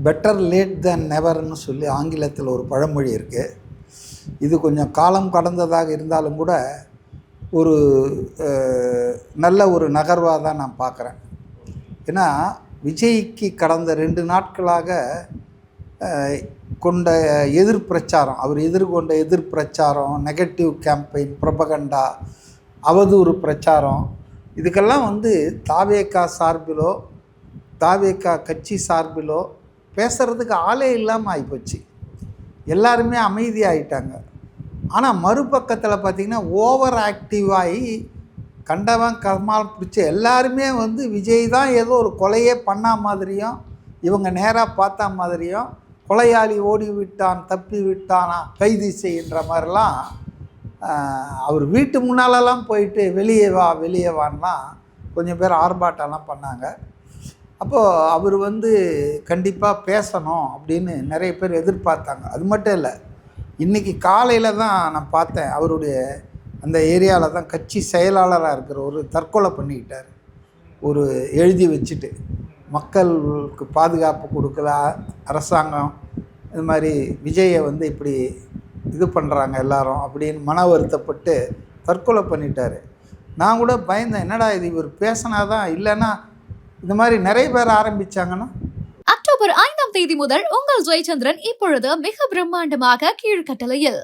Better late தென் நெவர்னு சொல்லி ஆங்கிலத்தில் ஒரு பழமொழி இருக்குது. இது கொஞ்சம் காலம் கடந்ததாக இருந்தாலும் கூட ஒரு நல்ல ஒரு நகர்வாக தான் நான் பார்க்குறேன். ஏன்னா விஜய்க்கு கடந்த 2 நாட்களாக கொண்ட எதிர்பிரச்சாரம், அவர் எதிர்கொண்ட எதிர்பிரச்சாரம், நெகட்டிவ் கேம்பெயின், ப்ரொபகண்டா, அவதூறு பிரச்சாரம், இதுக்கெல்லாம் தாவேகா சார்பிலோ தாவேகா கட்சி சார்பிலோ பேசுகிறதுக்கு ஆளே இல்லாமல் ஆகிப்போச்சு. எல்லாருமே அமைதியாகிட்டாங்க. ஆனால் மறுபக்கத்தில் பார்த்திங்கன்னா ஓவர் ஆக்டிவாகி கண்டவன் கமால் பிடிச்ச எல்லாருமே விஜய் தான் ஏதோ ஒரு கொலையே பண்ணா மாதிரியும், இவங்க நேராக பார்த்தா மாதிரியும், கொலையாளி ஓடி விட்டான் தப்பி விட்டானா கைது செய்கின்ற மாதிரிலாம் அவர் வீட்டு முன்னாலெல்லாம் போயிட்டு வெளியே வா வெளியே வான்னா கொஞ்சம் பேர் ஆர்ப்பாட்டம்லாம் பண்ணாங்க. அப்போது அவர் கண்டிப்பாக பேசணும் அப்படின்னு நிறைய பேர் எதிர்பார்த்தாங்க. அது மட்டும் இல்லை, இன்றைக்கி காலையில் தான் நான் பார்த்தேன், அவருடைய அந்த ஏரியாவில் தான் கட்சி செயலாளராக இருக்கிற ஒரு தற்கொலை பண்ணிக்கிட்டார். ஒரு எழுதி வச்சுட்டு, மக்களுக்கு பாதுகாப்பு கொடுக்கல அரசாங்கம், இது மாதிரி விஜயை இப்படி இது பண்ணுறாங்க எல்லாரும் அப்படின்னு மன வருத்தப்பட்டு தற்கொலை பண்ணிட்டார். நான் கூட பயந்தேன், என்னடா இது இவர் பேசினாதான், இல்லைன்னா இந்த மாதிரி நிறைய பேர் ஆரம்பித்தாங்கன்னா. அக்டோபர் 5ஆம் தேதி முதல் உங்கள் ஜெயச்சந்திரன் இப்பொழுது மிக பிரம்மாண்டமாக கீழ்கட்டளையில்